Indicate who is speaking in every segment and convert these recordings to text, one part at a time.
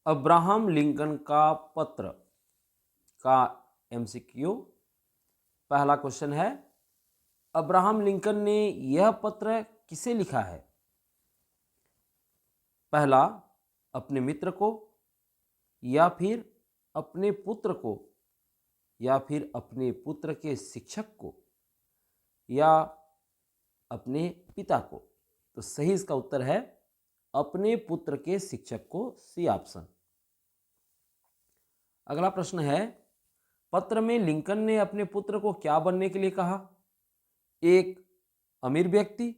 Speaker 1: Abraham Lincoln का पत्र का एमसीक्यू। पहला क्वेश्चन है, अब्राहम लिंकन ने यह पत्र किसे लिखा है? पहला, अपने मित्र को, या फिर अपने पुत्र को, या फिर अपने पुत्र के शिक्षक को, या अपने पिता को। तो सही इसका उत्तर है अपने पुत्र के शिक्षक को, सी ऑप्शन। अगला प्रश्न है, पत्र में लिंकन ने अपने पुत्र को क्या बनने के लिए कहा? एक अमीर व्यक्ति,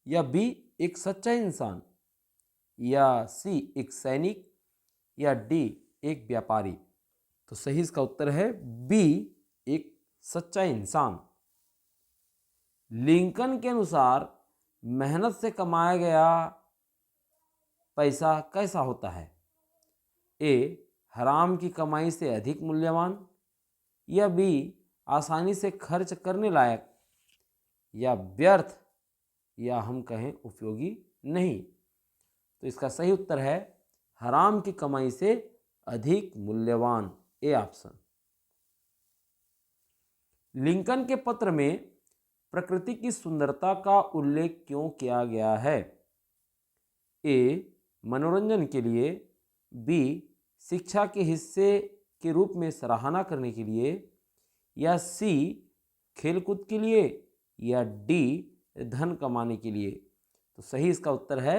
Speaker 1: या बी एक सच्चा इंसान, या सी एक सैनिक, या डी एक व्यापारी। तो सही इसका उत्तर है बी एक सच्चा इंसान। लिंकन के अनुसार मेहनत से कमाया गया पैसा कैसा होता है? ए हराम की कमाई से अधिक मूल्यवान, या बी आसानी से खर्च करने लायक, या व्यर्थ, या हम कहें उपयोगी नहीं। तो इसका सही उत्तर है हराम की कमाई से अधिक मूल्यवान, ए ऑप्शन। लिंकन के पत्र में प्रकृति की सुंदरता का उल्लेख क्यों किया गया है? ए मनोरंजन के लिए, बी शिक्षा के हिस्से के रूप में सराहना करने के लिए, या सी खेलकूद के लिए, या डी धन कमाने के लिए। तो सही इसका उत्तर है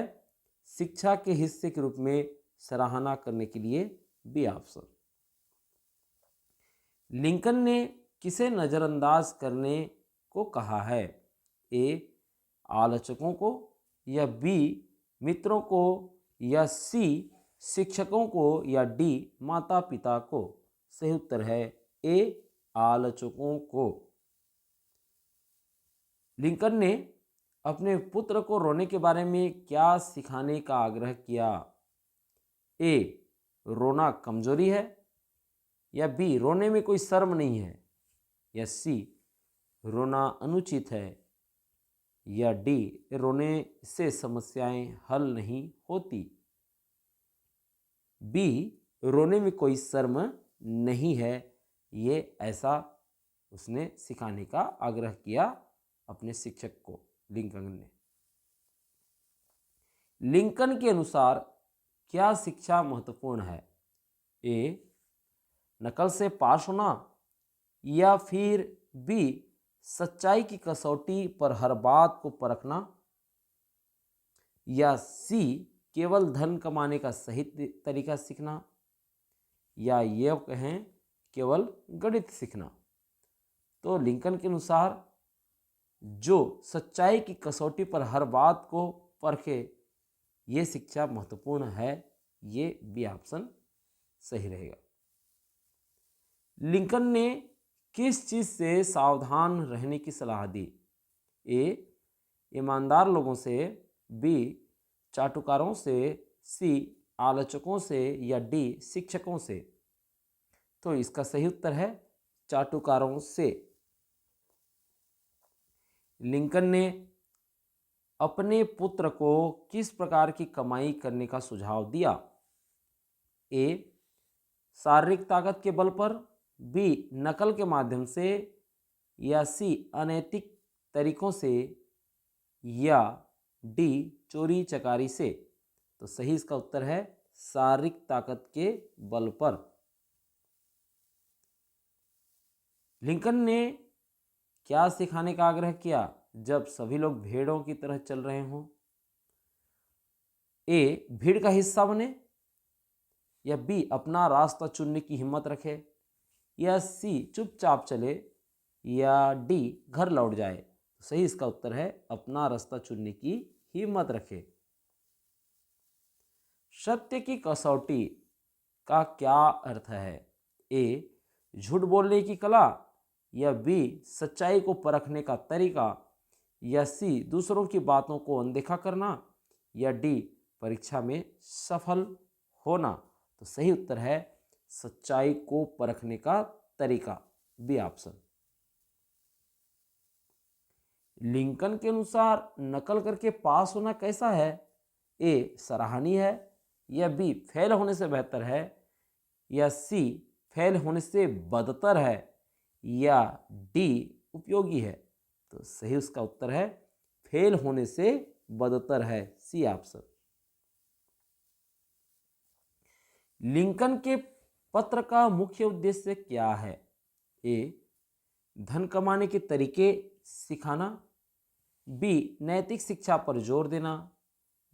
Speaker 1: शिक्षा के हिस्से के रूप में सराहना करने के लिए, बी ऑप्शन। लिंकन ने किसे नज़रअंदाज करने को कहा है? ए आलोचकों को, या बी मित्रों को, या सी शिक्षकों को, या डी माता पिता को। सही उत्तर है ए आलोचकों को। लिंकन ने अपने पुत्र को रोने के बारे में क्या सिखाने का आग्रह किया? ए रोना कमजोरी है, या बी रोने में कोई शर्म नहीं है, या सी रोना अनुचित है, या डी रोने से समस्याएं हल नहीं होती। बी रोने में कोई शर्म नहीं है, ये ऐसा उसने सिखाने का आग्रह किया अपने शिक्षक को, लिंकन ने। लिंकन के अनुसार क्या शिक्षा महत्वपूर्ण है? ए नकल से पास होना, या फिर बी सच्चाई की कसौटी पर हर बात को परखना, या सी केवल धन कमाने का सही तरीका सीखना, या ये कहें केवल गणित सीखना। तो लिंकन के अनुसार जो सच्चाई की कसौटी पर हर बात को परखे, ये शिक्षा महत्वपूर्ण है, ये बी ऑप्शन सही रहेगा। लिंकन ने किस चीज से सावधान रहने की सलाह दी? ए ईमानदार लोगों से, बी चाटुकारों से, सी आलोचकों से, या डी शिक्षकों से। तो इसका सही उत्तर है चाटुकारों से। लिंकन ने अपने पुत्र को किस प्रकार की कमाई करने का सुझाव दिया? ए शारीरिक ताकत के बल पर, बी नकल के माध्यम से, या सी अनैतिक तरीकों से, या डी चोरी चकारी से। तो सही इसका उत्तर है शारीरिक ताकत के बल पर। लिंकन ने क्या सिखाने का आग्रह किया जब सभी लोग भेड़ों की तरह चल रहे हों? ए भीड़ का हिस्सा बने, या बी अपना रास्ता चुनने की हिम्मत रखे, या सी चुपचाप चले, या डी घर लौट जाए। सही इसका उत्तर है अपना रास्ता चुनने की हिम्मत रखे। सत्य की कसौटी का क्या अर्थ है? ए झूठ बोलने की कला, या बी सच्चाई को परखने का तरीका, या सी दूसरों की बातों को अनदेखा करना, या डी परीक्षा में सफल होना। तो सही उत्तर है सच्चाई को परखने का तरीका, बी ऑप्शन। लिंकन के अनुसार नकल करके पास होना कैसा है? ए सराहनीय है, या बी फेल होने से बेहतर है, या सी फेल होने से बदतर है, या डी उपयोगी है। तो सही उसका उत्तर है फेल होने से बदतर है, सी ऑप्शन। लिंकन के पत्र का मुख्य उद्देश्य क्या है? ए धन कमाने के तरीके सिखाना, बी नैतिक शिक्षा पर जोर देना,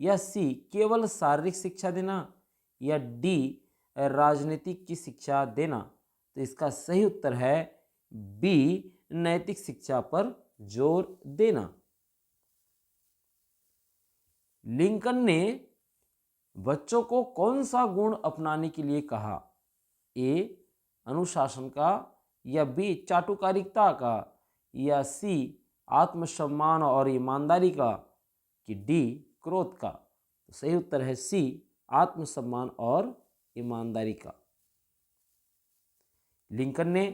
Speaker 1: या सी केवल शारीरिक शिक्षा देना, या डी राजनीतिक की शिक्षा देना। तो इसका सही उत्तर है बी नैतिक शिक्षा पर जोर देना। लिंकन ने बच्चों को कौन सा गुण अपनाने के लिए कहा? ए अनुशासन का, या बी चाटुकारिता का, या सी आत्मसम्मान और ईमानदारी का, कि डी क्रोध का। तो सही उत्तर है सी आत्मसम्मान और ईमानदारी का। लिंकन ने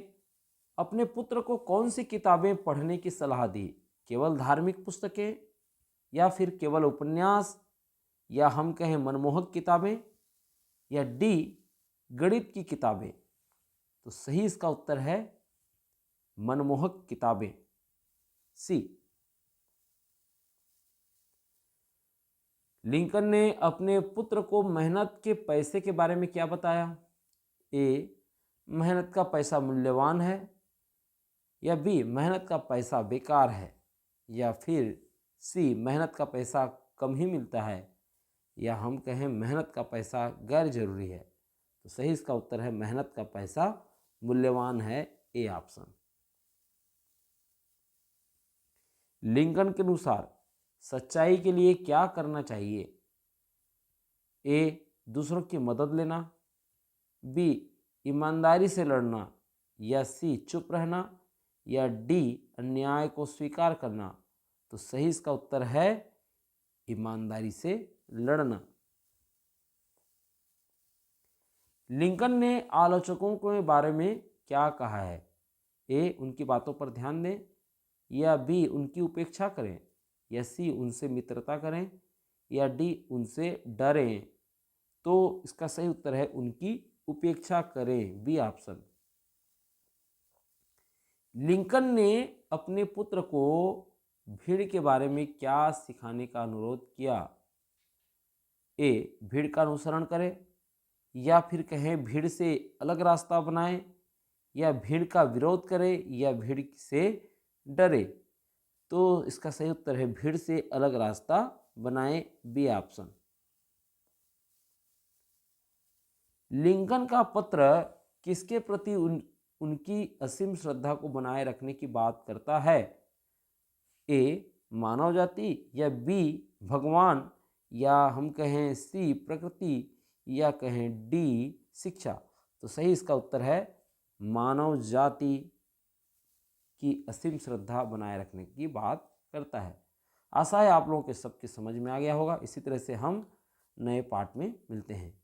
Speaker 1: अपने पुत्र को कौन सी किताबें पढ़ने की सलाह दी? केवल धार्मिक पुस्तकें, या फिर केवल उपन्यास, या हम कहें मनमोहक किताबें, या डी गणित की किताबें। तो सही इसका उत्तर है मनमोहक किताबें, सी। लिंकन ने अपने पुत्र को मेहनत के पैसे के बारे में क्या बताया? ए मेहनत का पैसा मूल्यवान है, या बी मेहनत का पैसा बेकार है, या फिर सी मेहनत का पैसा कम ही मिलता है, या हम कहें मेहनत का पैसा गैर जरूरी है। तो सही इसका उत्तर है मेहनत का पैसा मूल्यवान है, ए ऑप्शन। लिंकन के अनुसार सच्चाई के लिए क्या करना चाहिए? ए दूसरों की मदद लेना, बी ईमानदारी से लड़ना, या सी चुप रहना, या डी अन्याय को स्वीकार करना। तो सही इसका उत्तर है ईमानदारी से लड़ना। लिंकन ने आलोचकों के बारे में क्या कहा है? ए उनकी बातों पर ध्यान दें, या बी उनकी उपेक्षा करें, या सी उनसे मित्रता करें, या डी उनसे डरें। तो इसका सही उत्तर है उनकी उपेक्षा करें, बी ऑप्शन। लिंकन ने अपने पुत्र को भीड़ के बारे में क्या सिखाने का अनुरोध किया? ए भीड़ का अनुसरण करें, या फिर कहें भीड़ से अलग रास्ता बनाएं, या भीड़ का विरोध करें, या भीड़ से डरे। तो इसका सही उत्तर है भीड़ से अलग रास्ता बनाएं, बी ऑप्शन। लिंकन का पत्र किसके प्रति उनकी असीम श्रद्धा को बनाए रखने की बात करता है? ए मानव जाति, या बी भगवान, या हम कहें सी प्रकृति, या कहें डी शिक्षा। तो सही इसका उत्तर है मानव जाति की असीम श्रद्धा बनाए रखने की बात करता है। आशा है आप लोगों के सबके समझ में आ गया होगा। इसी तरह से हम नए पाठ में मिलते हैं।